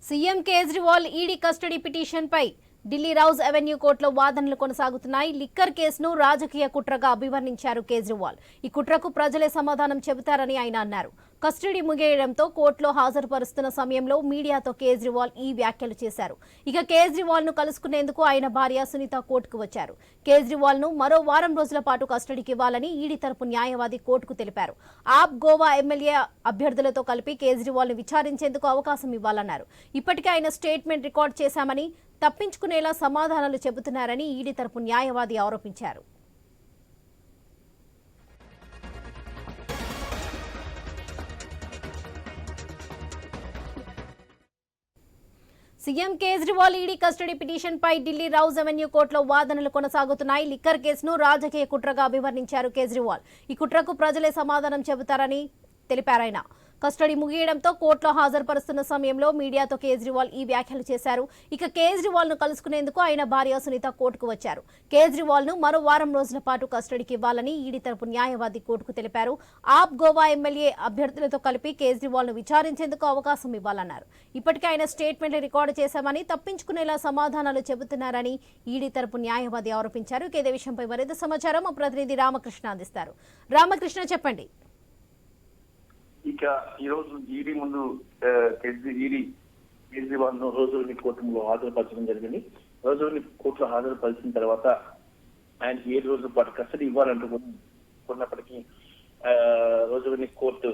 CM Kejriwal ED custody పిటిషన్పై Delhi Rouse Avenue కోర్టులో వాదనలు కొనసాగుతున్నాయి. లిక్కర్ కేసును రాజకీయ కుట్రగా అభివర్ణించారు కేజ్రీవాల్. ఈ కుట్రకు ప్రజలే సమాధానం చెబుతారని ఆయన అన్నారు. కస్టడీ ముగియడంతో కోర్టులో హాజరుపరుస్తున్న సమయంలో మీడియాతో కేజ్రీవాల్ ఈ వ్యాఖ్యలు చేశారు. ఇక కేజ్రీవాల్ ను కలుసుకునేందుకు ఆయన భార్య సునీత కోర్టుకు వచ్చారు. కేజ్రీవాల్ ను మరో వారం రోజుల పాటు కస్టడీకి ఇవ్వాలని ఈడీ తరపు న్యాయవాది కోర్టుకు తెలిపారు. ఆప్ గోవా ఎమ్మెల్యే అభ్యర్థులతో కలిపి కేజ్రీవాల్ ను విచారించేందుకు అవకాశం ఇవ్వాలన్నారు. ఇప్పటికే ఆయన స్టేట్మెంట్ రికార్డు చేశామని, తప్పించుకునేలా సమాధానాలు చెబుతున్నారని ఈడీ తరపు న్యాయవాది ఆరోపించారు. సీఎం కేజ్రీవాల్ ఈడీ కస్టడీ పిటిషన్పై ఢిల్లీ రౌజ్ అవెన్యూ కోర్టులో వాదనలు కొనసాగుతున్నాయి. లిక్కర్ కేసును రాజకీయ కుట్రగా అభివర్ణించారు కేజ్రీవాల్. ఈ కుట్రకు ప్రజలే సమాధానం చెబుతారని తెలిపారాయన. కస్టడీ ముగియడంతో కోర్టులో హాజరుపరుస్తున్న సమయంలో మీడియాతో కేజ్రీవాల్ ఈ వ్యాఖ్యలు చేశారు. ఇక కేజ్రీవాల్ ను కలుసుకునేందుకు ఆయన భార్య సునీత కోర్టుకు వచ్చారు. కేజ్రీవాల్ ను మరో వారం రోజుల పాటు కస్టడీకి ఇవ్వాలని ఈడీ తరపు న్యాయవాది కోర్టుకు తెలిపారు. ఆప్ గోవా ఎమ్మెల్యే అభ్యర్థులతో కలిపి కేజ్రీవాల్ ను విచారించేందుకు అవకాశం ఇవ్వాలన్నారు. ఇప్పటికే ఆయన స్టేట్మెంట్ రికార్డు చేశామని, తప్పించుకునేలా సమాధానాలు చెబుతున్నారని ఈడీ తరపు న్యాయవాది ఆరోపించారు. ఇదే విషయంపై మరింత సమాచారం మా ప్రతినిధి రామకృష్ణ అందిస్తారు. రామకృష్ణ, చెప్పండి. ఇక ఈ రోజు ఈడీ ముందు కేజ్రీవాల్ ను రోజువారీ కోర్టులో హాజరుపరచడం జరిగింది. రోజువారీ కోర్టులో హాజరుపరిచిన తర్వాత ఆయనకి 7 రోజుల పాటు కస్టడీ ఇవ్వాలంటూ కొన్నప్పటికీ రోజువారీ కోర్టు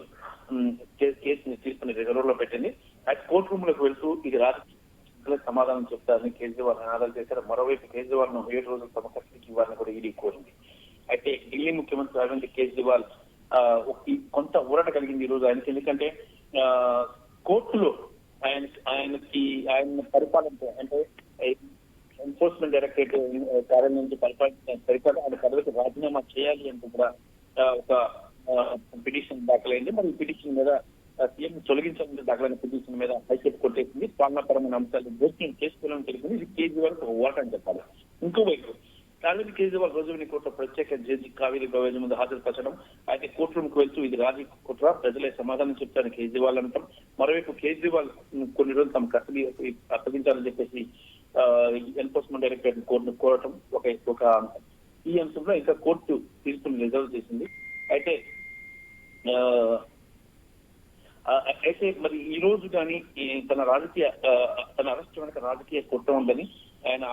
కేసుని తీసుకుని రిజర్వ్ పెట్టింది. అయితే కోర్టు రూమ్ లోకి వెళ్తూ ఇది రాజకీయ సమాధానం చెప్తారని కేజ్రీవాల్ నినాదాలు చేశారు. మరోవైపు కేజ్రీవాల్ ను 7 రోజులు తమ కస్టడీకి ఇవ్వాలని కూడా ఈడీ కోరింది. అయితే ఢిల్లీ ముఖ్యమంత్రి అరవింద్ కేజ్రీవాల్ కొంత ఊరట కలిగింది ఈ రోజు ఆయనకి. ఎందుకంటే కోర్టులో ఆయన పరిపాలన అంటే ఎన్ఫోర్స్మెంట్ డైరెక్టరేట్ కార్యాలయం నుంచి పరిపాలించిన సరిపడా ఆయన పదవికి రాజీనామా చేయాలి అంటూ కూడా ఒక పిటిషన్ దాఖలైంది. మరి ఈ పిటిషన్ మీద సీఎం తొలగించాలని దాఖలైన పిటిషన్ మీద హైకోర్టు కొట్టేసింది. పాలనాపరమైన అంశాలు జోక్యం చేసుకోవాలని తెలిసింది. ఇది కేజ్రీవాల్ ఒక ఓట అని చెప్పాలి. ఇంకోవైపు అరవింద్ కేజ్రీవాల్ రోజువారీ కోర్టు ప్రత్యేక జడ్జి కావేరి గవేజ్ ముందు హాజరుపరచడం, అయితే కోర్టు రూమ్ కు వెళ్తూ ఇది రాజకీయ కుట్ర, ప్రజలే సమాధానం చెప్తారని కేజ్రీవాల్ అంటాం. మరోవైపు కేజ్రీవాల్ కొన్ని రోజులు తమ కస్టడీ అప్పగించాలని చెప్పేసి ఎన్ఫోర్స్మెంట్ డైరెక్టరేట్ కోర్టును కోరటం ఒక ఈ అంశంలో ఇంకా కోర్టు తీర్పును రిజర్వ్ చేసింది. అయితే మరి ఈ రోజు కానీ తన అరెస్ట్ వెనక రాజకీయ కుట్ర ఉందని ఆయన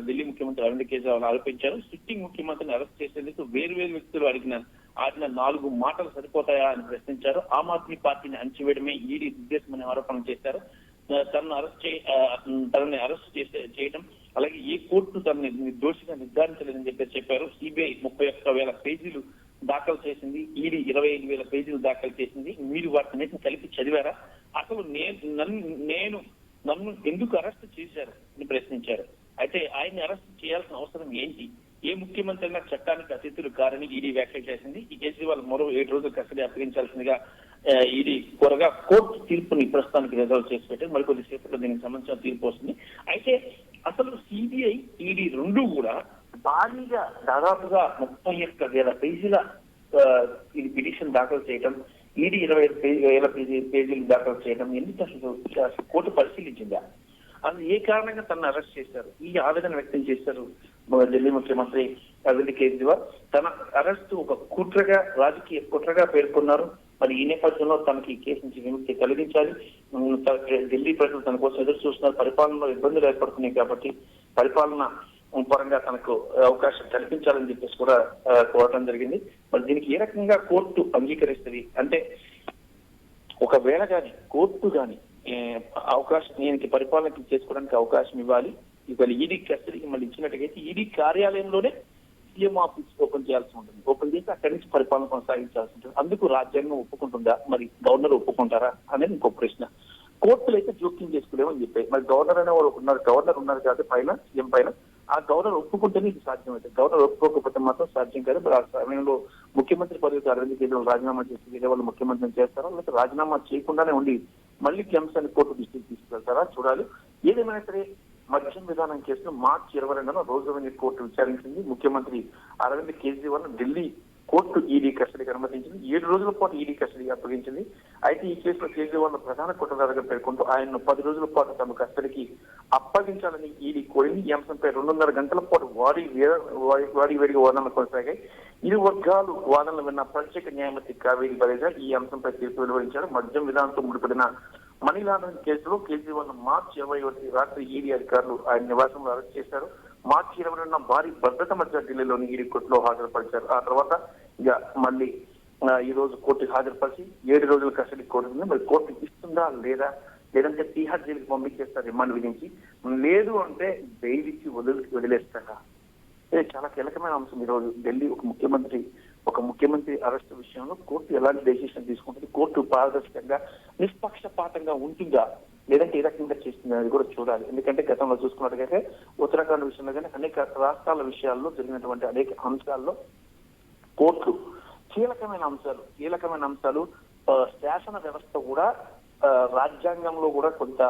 ఢిల్లీ ముఖ్యమంత్రి అరవింద్ కేజ్రీవాల్ ఆరోపించారు. సిట్టింగ్ ముఖ్యమంత్రిని అరెస్ట్ చేసేందుకు వేరు వ్యక్తులు ఆడిన 4 మాటలు సరిపోతాయా అని ప్రశ్నించారు. ఆమ్ ఆద్మీ పార్టీని అణచివేయడమే ఈడీ ఉద్దేశమని ఆరోపణలు చేశారు. తనని అరెస్ట్ చేయడం, అలాగే ఏ కోర్టు తనని దోషిగా నిర్ధారించలేదని చెప్పారు. సిబిఐ 31,000 పేజీలు దాఖలు చేసింది, ఈడీ 25,000 పేజీలు దాఖలు చేసింది. మీరు వాటిని కలిపి చదివారా? అసలు నన్ను ఎందుకు అరెస్ట్ చేశారు అని ప్రశ్నించారు. అయితే ఆయన్ని అరెస్ట్ చేయాల్సిన అవసరం ఏంటి? ఏ ముఖ్యమంత్రి అయినా చట్టానికి అతిథులు కారని ఈడీ వ్యాఖ్యలు చేసింది. ఈ కేజ్రీవాల్ మరో 7 రోజులు కస్టడీ అప్పగించాల్సిందిగా ఈడీ కోరగా కోర్టు తీర్పుని ప్రస్తుతానికి రిజర్వ్ చేసి పెట్టి మరికొద్ది సేపట్లో దీనికి సంబంధించిన తీర్పు వస్తుంది. అయితే అసలు సిబిఐ, ఈడీ రెండు కూడా భారీగా దాదాపుగా 31,000 పేజీల ఇది పిటిషన్ దాఖలు చేయడం, ఈడీ 25,000 పేజీలు దాఖలు చేయడం ఎందుకు అసలు కోర్టు పరిశీలించిందా? అది ఏ కారణంగా తనను అరెస్ట్ చేశారు? ఈ ఆవేదన వ్యక్తం చేశారు ఢిల్లీ ముఖ్యమంత్రి అరవింద్ కేజ్రీవాల్. తన అరెస్టు ఒక రాజకీయ కుట్రగా పేర్కొన్నారు. మరి ఈ నేపథ్యంలో తనకి ఈ కేసు నుంచి విముక్తి కలిగించాలి. ఢిల్లీ ప్రజలు తన కోసం ఎదురు చూస్తున్నారు. పరిపాలనలో ఇబ్బందులు ఏర్పడుతున్నాయి కాబట్టి పరిపాలన పరంగా తనకు అవకాశం కల్పించాలని చెప్పేసి కూడా కోరటం జరిగింది. మరి దీనికి ఏ రకంగా కోర్టు అంగీకరిస్తుంది అంటే, ఒకవేళ కానీ కోర్టు కానీ అవకాశం దీనికి పరిపాలనకి చేసుకోవడానికి అవకాశం ఇవ్వాలి. ఇవాళ ఈడీ కస్టడీకి మళ్ళీ ఇచ్చినట్టుగైతే ఈడీ కార్యాలయంలోనే సీఎం ఆఫీస్ ఓపెన్ చేయాల్సి ఉంటుంది. ఓపెన్ చేసి అక్కడి నుంచి పరిపాలన కొనసాగించాల్సి ఉంటుంది. అందుకు రాజ్యాంగం ఒప్పుకుంటుందా? మరి గవర్నర్ ఒప్పుకుంటారా అనేది ఇంకో ప్రశ్న. కోర్టులు అయితే జోక్యం చేసుకోలేమని చెప్పాయి. మరి గవర్నర్ అనే వాళ్ళు గవర్నర్ ఉన్నారు కాబట్టి పైన సీఎం పైన ఆ గవర్నర్ ఒప్పుకుంటేనే ఇది సాధ్యం అవుతుంది. గవర్నర్ ఒప్పుకోకపోతే మాత్రం సాధ్యం కాదు. మరి ఆ సమయంలో ముఖ్యమంత్రి పదవికి అరవింద్ కేజ్రీవాల్ రాజీనామా చేసి వేరే వాళ్ళు ముఖ్యమంత్రిని చేస్తారా, లేకపోతే రాజీనామా చేయకుండానే ఉండి మళ్ళీ ఈ అంశాన్ని కోర్టు దృష్టికి తీసుకెళ్తారా చూడాలి. ఏదేమైనా సరే మద్యం విధానం కేసును మార్చి 22న రోజువారీ కోర్టు విచారించింది. ముఖ్యమంత్రి అరవింద్ కేజ్రీవాల్ ఢిల్లీ కోర్టు ఈడీ కస్టడీకి అనుమతించింది. 7 రోజుల పాటు ఈడీ కస్టడీకి అప్పగించింది. అయితే ఈ కేసులో కేజ్రీవాల్ ప్రధాన కుట్రదారుగా పేర్కొంటూ ఆయన్ను 10 రోజుల పాటు తమ కస్టడీకి అప్పగించాలని ఈడీ కోరింది. ఈ అంశంపై 2.5 గంటల పాటు వాడి వేడిగా వాదనలు కొనసాగాయి. ఇరు వర్గాలు వాదనలు విన్న ప్రత్యేక న్యాయమూర్తి కావేరి బలేజా ఈ అంశంపై తీర్పు వెలువరించారు. మద్యం విధానంతో ముడిపడిన మనీ లాండరింగ్ కేసులో కేజ్రీవాల్ మార్చి 21 రాత్రి ఈడీ అధికారులు ఆయన నివాసంలో అరెస్ట్ చేశారు. మార్చి 22న భారీ భద్రత మధ్య ఢిల్లీలోని ఈడీ కోర్టులో హాజరుపరిచారు. ఆ తర్వాత ఇక మళ్ళీ ఈ రోజు కోర్టుకు హాజరుపరిచి 7 రోజుల కస్టడీ కోరుతుంది. మరి కోర్టు ఇస్తుందా లేదంటే తీహార్ జైలుకి పంపించేస్తారు రిమాండ్ విధించి, లేదు అంటే బెయిల్ ఇచ్చి వదిలేస్తారా? ఇది చాలా కీలకమైన అంశం. ఈ రోజు ఢిల్లీ ఒక ముఖ్యమంత్రి అరెస్ట్ విషయంలో కోర్టు ఎలాంటి డెసిషన్ తీసుకుంటుంది, కోర్టు పారదర్శకంగా నిష్పక్షపాతంగా ఉంటుందా లేదంటే ఏ రకంగా చేస్తుంది అనేది కూడా చూడాలి. ఎందుకంటే గతంలో చూసుకున్నట్టుగైతే ఉత్తరాఖండ్ విషయంలో కానీ అనేక రాష్ట్రాల విషయాల్లో జరిగినటువంటి అనేక అంశాల్లో కోర్టు కీలకమైన అంశాలు శాసన వ్యవస్థ కూడా రాజ్యాంగంలో కూడా కొంత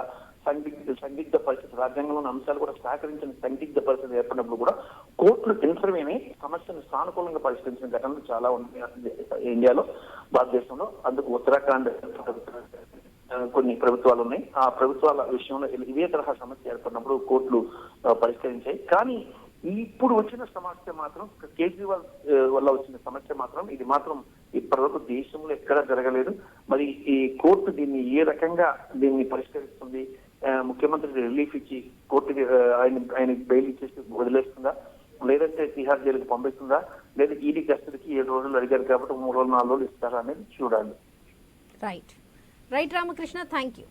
సందిగ్ధ పరిస్థితి, రాజ్యాంగంలోని అంశాలు కూడా సహకరించిన సందిగ్ధ పరిస్థితి ఏర్పడినప్పుడు కూడా కోర్టులు ఇంటర్వ్యూని సమస్యను సానుకూలంగా పరిష్కరించిన ఘటనలు చాలా ఉన్నాయి ఇండియాలో, భారతదేశంలో. అందుకు ఉత్తరాఖండ్ కొన్ని ప్రభుత్వాలు ఉన్నాయి. ఆ ప్రభుత్వాల విషయంలో ఇదే తరహా సమస్య ఏర్పడినప్పుడు కోర్టులు పరిష్కరించాయి. కానీ ఇప్పుడు వచ్చిన సమస్య మాత్రం, కేజ్రీవాల్ వల్ల వచ్చిన సమస్య మాత్రం, ఇది మాత్రం ఇప్పటివరకు దేశంలో ఎక్కడా జరగలేదు. మరి ఈ కోర్టు దీన్ని ఏ రకంగా పరిష్కరిస్తుంది? ముఖ్యమంత్రి రిలీఫ్ ఇచ్చి కోర్టుకి ఆయన బెయిల్ ఇచ్చేసి వదిలేస్తుందా, లేదంటే తిహార్ జైలుకి పంపిస్తుందా, లేదా ఈడీ కస్టడీకి 7 రోజులు అడిగారు కాబట్టి 3 రోజులు 4 రోజులు ఇస్తారా అనేది చూడాలి. Right Ramakrishna, thank you.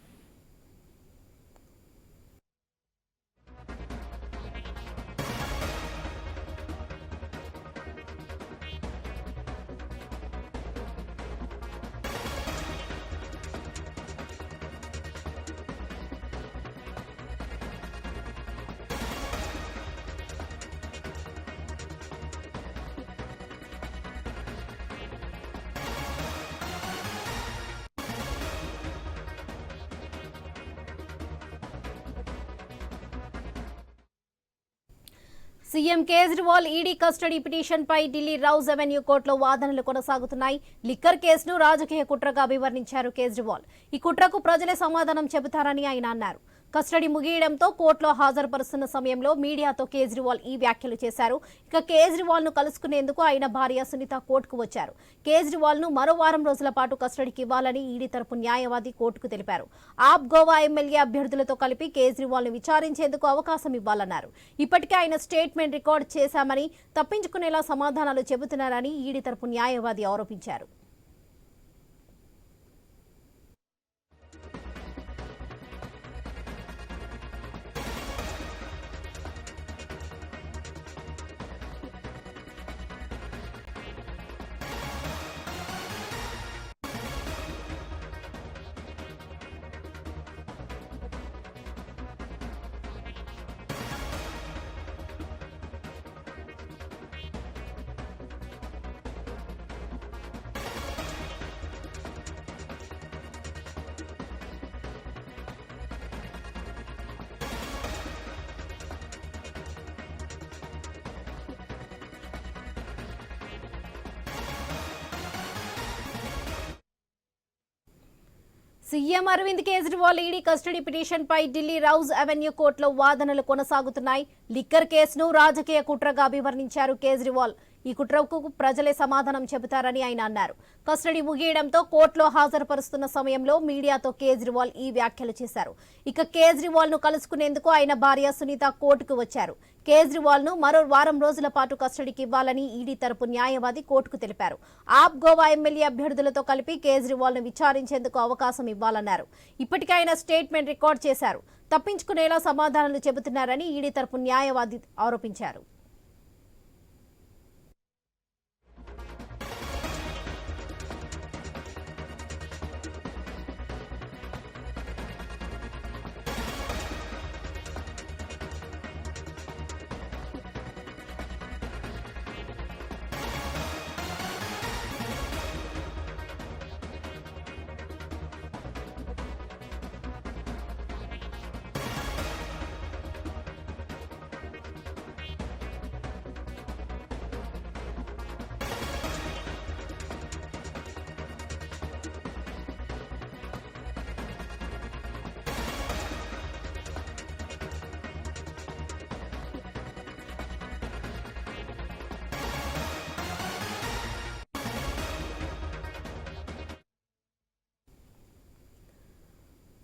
CM Kejriwal ED custody పిటిషన్పై ఢిల్లీ రౌజ్ అవెన్యూ కోర్టులో వాదనలు కొనసాగుతున్నాయి. లిక్కర్ కేసును రాజకీయ కుట్రగా అభివర్ణించారు కేజ్రీవాల్. ఈ కుట్రకు ప్రజలే సమాధానం చెబుతారని ఆయన అన్నారు. కస్టడీ ముగియడంతో కోర్టులో హాజరుపరుస్తున్న సమయంలో మీడియాతో కేజ్రీవాల్ ఈ వ్యాఖ్యలు చేశారు. ఇక కేజ్రీవాల్ ను కలుసుకునేందుకు ఆయన భార్య సునీత కోర్టుకు వచ్చారు. కేజ్రీవాల్ ను మరో వారం రోజుల పాటు కస్టడీకి ఇవ్వాలని ఈడీ తరపు న్యాయవాది కోర్టుకు తెలిపారు. ఆప్ గోవా ఎమ్మెల్యే అభ్యర్థులతో కలిపి కేజ్రీవాల్ ను విచారించేందుకు అవకాశం ఇవ్వాలన్నారు. ఇప్పటికే ఆయన స్టేట్మెంట్ రికార్డు చేశామని, తప్పించుకునేలా సమాధానాలు చెబుతున్నారని ఈడీ తరపు న్యాయవాది ఆరోపించారు. CM Arvind Kejriwal ED custody పిటిషన్పై ఢిల్లీ రౌజ్ అవెన్యూ కోర్టులో వాదనలు కొనసాగుతున్నాయి. లిక్కర్ కేసును రాజకీయ కుట్రగా అభివర్ణించారు కేజ్రీవాల్. ఈ కుట్రకు ప్రజలే సమాధానం చెబుతారని ఆయన అన్నారు. కస్టడీ ముగియడంతో కోర్టులో హాజరుపరుస్తున్న సమయంలో మీడియాతో కేజ్రీవాల్ ఈ వ్యాఖ్యలు చేశారు. ఇక కేజ్రీవాల్ ను కలుసుకునేందుకు ఆయన భార్య సునీత కోర్టుకు వచ్చారు. కేజ్రీవాల్ ను మరో వారం రోజుల పాటు కస్టడీకి ఇవ్వాలని ఈడీ తరపు న్యాయవాది కోర్టుకు తెలిపారు. ఆప్ గోవా ఎమ్మెల్యే అభ్యర్థులతో కలిపి కేజ్రీవాల్ ను విచారించేందుకు అవకాశం ఇవ్వాలన్నారు. ఇప్పటికే ఆయన స్టేట్మెంట్ రికార్డు చేశారు. తప్పించుకునేలా సమాధానాలు చెబుతున్నారని ఈడీ తరపు న్యాయవాది ఆరోపించారు.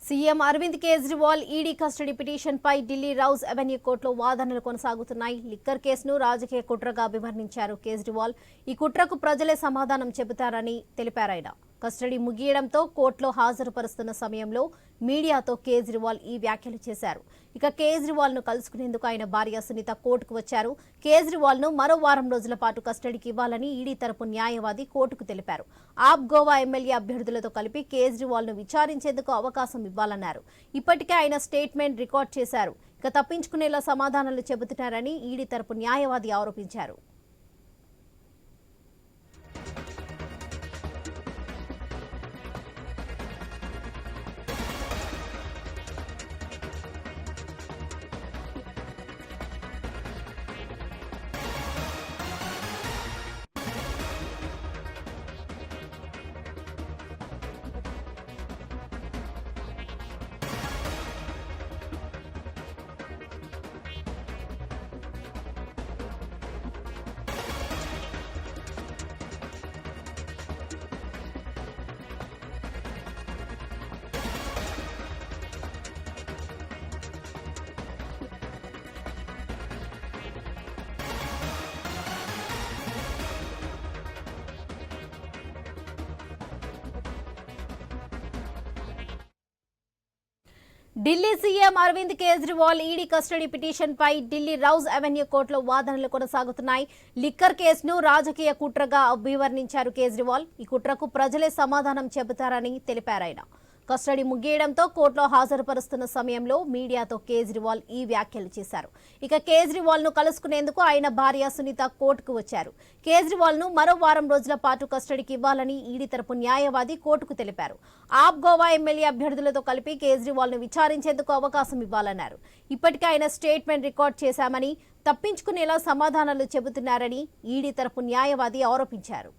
CM Arvind Kejriwal ED custody పిటిషన్పై ఢిల్లీ రౌజ్ అవెన్యూ కోర్టులో వాదనలు కొనసాగుతున్నాయి. లిక్కర్ కేసును రాజకీయ కుట్రగా అభివర్ణించారు కేజ్రీవాల్. ఈ కుట్రకు ప్రజలే సమాధానం చెబుతారని తెలిపారాయన. కస్టడీ ముగియడంతో కోర్టులో హాజరుపరుస్తున్న సమయంలో మీడియాతో కేజ్రీవాల్ ఈ వ్యాఖ్యలు చేశారు. ఇక కేజ్రీవాల్ ను కలుసుకునేందుకు ఆయన భార్య సునీత కోర్టుకు వచ్చారు. కేజ్రీవాల్ ను మరో వారం రోజుల పాటు కస్టడీకి ఇవ్వాలని ఈడీ తరపు న్యాయవాది కోర్టుకు తెలిపారు. ఆప్ గోవా ఎమ్మెల్యే అభ్యర్థులతో కలిపి కేజ్రీవాల్ ను విచారించేందుకు అవకాశం ఇవ్వాలన్నారు. ఇప్పటికే ఆయన స్టేట్మెంట్ రికార్డ్ చేశారు. ఇక తప్పించుకునేలా సమాధానాలు చెబుతున్నారని ఈడీ తరపు న్యాయవాది ఆరోపించారు. Delhi CM Arvind Kejriwal ED custody పిటిషన్పై ఢిల్లీ రౌజ్ అవెన్యూ కోర్టులో వాదనలు కొనసాగుతున్నాయి. లిక్కర్ కేసును రాజకీయ కుట్రగా అభివర్ణించారు కేజ్రీవాల్. ఈ కుట్రకు ప్రజలే సమాధానం చెబుతారని తెలిపారాయన. కస్టడీ ముగియడంతో కోర్టులో హాజరుపరుస్తున్న సమయంలో మీడియాతో కేజ్రీవాల్ ఈ వ్యాఖ్యలు చేశారు. ఇక కేజ్రీవాల్ ను కలుసుకునేందుకు ఆయన భార్య సునీత కోర్టుకు వచ్చారు. కేజ్రీవాల్ ను మరో వారం రోజుల పాటు కస్టడీకి ఇవ్వాలని ఈడీ తరపు న్యాయవాది కోర్టుకు తెలిపారు. ఆప్ గోవా ఎమ్మెల్యే అభ్యర్థులతో కలిపి కేజ్రీవాల్ ను విచారించేందుకు అవకాశం ఇవ్వాలన్నారు. ఇప్పటికే ఆయన స్టేట్మెంట్ రికార్డ్ చేశామని, తప్పించుకునేలా సమాధానాలు చెబుతున్నారని ఈడీ తరపు న్యాయవాది ఆరోపించారు.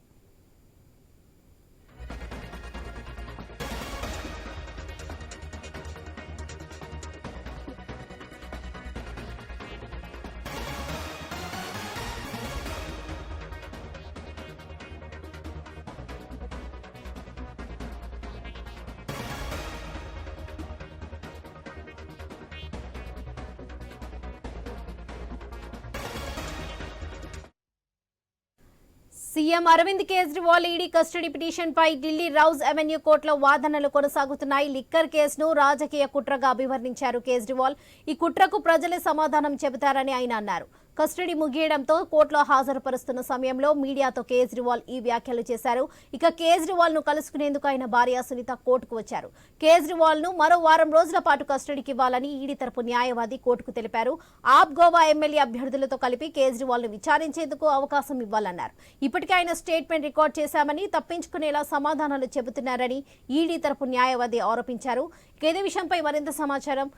CM Arvind Kejriwal ED custody పిటిషన్పై ఢిల్లీ రౌజ్ అవెన్యూ కోర్టులో వాదనలు కొనసాగుతున్నాయి. లిక్కర్ కేసును రాజకీయ కుట్రగా అభివర్ణించారు కేజ్రీవాల్. ఈ కుట్రకు ప్రజలే సమాధానం చెబుతారని ఆయన అన్నారు. కస్టడీ ముగియడంతో కోర్టులో హాజరుపరుస్తున్న సమయంలో మీడియాతో కేజ్రీవాల్ ఈ వ్యాఖ్యలు చేశారు. ఇక కేజ్రీవాల్ ను కలుసుకునేందుకు ఆయన భార్య సునీత కోర్టుకు వచ్చారు. కేజ్రీవాల్ ను మరో వారం రోజుల పాటు కస్టడీకి ఇవ్వాలని ఈడీ తరపు న్యాయవాది కోర్టుకు తెలిపారు. ఆప్ గోవా ఎమ్మెల్యే అభ్యర్థులతో కలిపి కేజ్రీవాల్ ను విచారించేందుకు అవకాశం ఇవ్వాలన్నారు. ఇప్పటికే ఆయన స్టేట్మెంట్ రికార్డ్ చేశామని, తప్పించుకునేలా సమాధానాలు చెబుతున్నారని ఈడీ తరపు న్యాయవాది ఆరోపించారు. ఇదే విషయంపై మరింత సమాచారం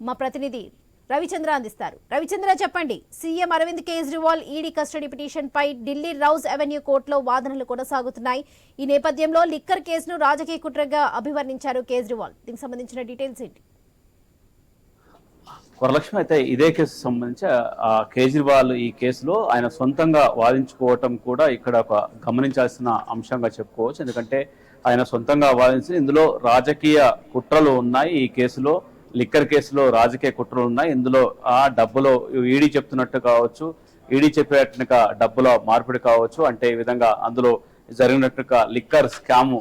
మా ప్రతినిధి రవిచంద్ర అందిస్తారు. రవిచంద్ర, చెప్పండి. CM Arvind Kejriwal ED custody petition పై ఢిల్లీ రౌజ్ అవెన్యూ కోర్టులో వాదనలు కొనసాగుతున్నాయి. ఈ నేపథ్యంలో లిక్కర్ కేసును రాజకీయ కుట్రగా అభివర్ణించారు కేజ్రీవాల్. దీనికి సంబంధించిన డీటెయిల్స్ ఏంటి? వరలక్ష్మి, అయితే ఇదే కేసు సంబంధించి కేజ్రీవాల్ ఈ కేసులో ఆయన సొంతంగా వాదించుకోవటం కూడా ఇక్కడ ఒక గమనించాల్సిన అంశంగా చెప్పుకోవచ్చు. ఎందుకంటే ఆయన సొంతంగా వాదించి ఇందులో రాజకీయ కుట్రలు ఉన్నాయి. ఈ కేసులో లిక్కర్ కేసులో రాజకీయ కుట్రలు ఉన్నాయి. ఇందులో ఆ డబ్బులో ఈడీ చెప్తున్నట్టు కావచ్చు, ఈడీ చెప్పేట్టుగా డబ్బులో మార్పిడి కావచ్చు. అంటే ఈ విధంగా అందులో జరిగినట్టుగా లిక్కర్ స్కామ్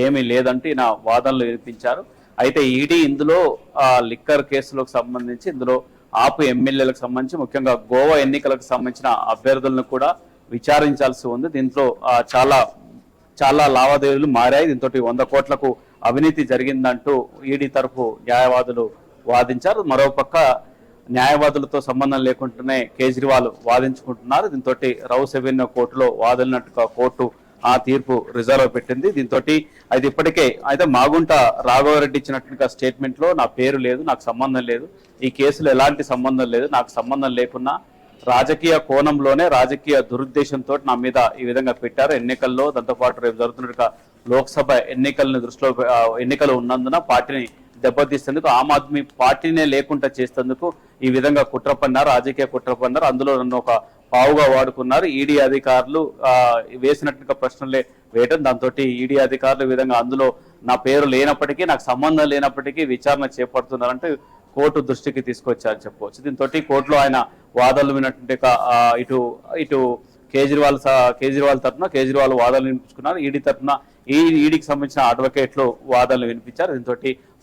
ఏమీ లేదంటే ఈయన వాదనలు వినిపించారు. అయితే ఈడీ ఇందులో లిక్కర్ కేసులకు సంబంధించి ఇందులో ఆపు ఎమ్మెల్యేలకు సంబంధించి ముఖ్యంగా గోవా ఎన్నికలకు సంబంధించిన అభ్యర్థులను కూడా విచారించాల్సి ఉంది. దీంట్లో చాలా లావాదేవీలు మారాయి. దీంతో 100 కోట్లకు అవినీతి జరిగిందంటూ ఈడీ తరఫు న్యాయవాదులు వాదించారు. మరోపక్క న్యాయవాదులతో సంబంధం లేకుండానే కేజ్రీవాల్ వాదించుకుంటున్నారు. దీంతో రౌస్ అవెన్యూ కోర్టులో వాదినట్టుగా కోర్టు ఆ తీర్పు రిజర్వ్ పెట్టింది. దీంతో అది ఇప్పటికే అయితే మాగుంట రాఘవరెడ్డి ఇచ్చినట్టుగా స్టేట్మెంట్ లో నా పేరు లేదు, నాకు సంబంధం లేదు, ఈ కేసులో ఎలాంటి సంబంధం లేదు, నాకు సంబంధం లేకున్నా రాజకీయ కోణంలోనే రాజకీయ దురుద్దేశంతో నా మీద ఈ విధంగా పెట్టారు. ఎన్నికల్లో దాంతోపాటు రేపు జరుగుతున్న లోక్సభ ఎన్నికలు ఉన్నందున పార్టీని దెబ్బతీసేందుకు, ఆమ్ ఆద్మీ పార్టీనే లేకుండా చేసేందుకు ఈ విధంగా కుట్ర పన్నారు, రాజకీయ కుట్ర పన్నారు. అందులో నన్ను ఒక పావుగా వాడుకున్నారు. ఈడీ అధికారులు వేసినట్టుగా ప్రశ్నలే వేయటం, దాంతో ఈడీ అధికారులు ఈ విధంగా అందులో నా పేరు లేనప్పటికీ, నాకు సంబంధం లేనప్పటికీ విచారణ చేపడుతున్నారంటే కోర్టు దృష్టికి తీసుకొచ్చారని చెప్పుకోవచ్చు. దీంతో కోర్టులో ఆయన వాదనలు విన్నటువంటి ఇటు కేజ్రీవాల్ తరఫున కేజ్రీవాల్ వాదనలు వినిపించుకున్నారు. ఈడీ తరఫున ఈడీకి సంబంధించిన అడ్వకేట్లు వాదనలు వినిపించారు. దీంతో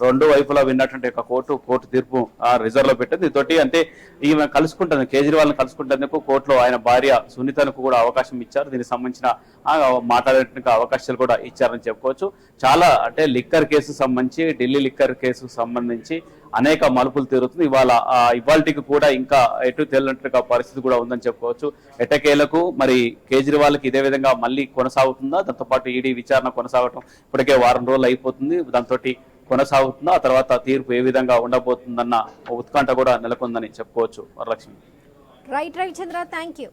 రెండు వైపులా విన్నటువంటి కోర్టు తీర్పు రిజర్వ్ లో పెట్టింది. దీంతో అంటే ఈమె కలుసుకుంటుంది, కేజ్రీవాల్ కలుసుకుంటేందుకు కోర్టులో ఆయన భార్య సునీతకు కూడా అవకాశం ఇచ్చారు. దీనికి సంబంధించిన మాట్లాడేటువంటి అవకాశాలు కూడా ఇచ్చారని చెప్పుకోవచ్చు. చాలా అంటే లిక్కర్ కేసు సంబంధించి, ఢిల్లీ లిక్కర్ కేసుకు సంబంధించి అనేక మలుపులు తిరుగుతుంది. ఇవాళకి కూడా ఇంకా ఎటు తేలినట్టుగా పరిస్థితి కూడా ఉందని చెప్పుకోవచ్చు. ఎట్టకేలకు మరి కేజ్రీవాల్కి ఇదే విధంగా మళ్ళీ కొనసాగుతుందా, దాంతో పాటు ఈడీ విచారణ కొనసాగటం ఇప్పటికే వారం రోజులు అయిపోతుంది, దాంతో కొనసాగుతుందా, ఆ తర్వాత తీర్పు ఏ విధంగా ఉండబోతుందన్న ఉత్కంఠ కూడా నెలకొందని చెప్పుకోవచ్చు. Varalakshmi. Right Chandra, thank you.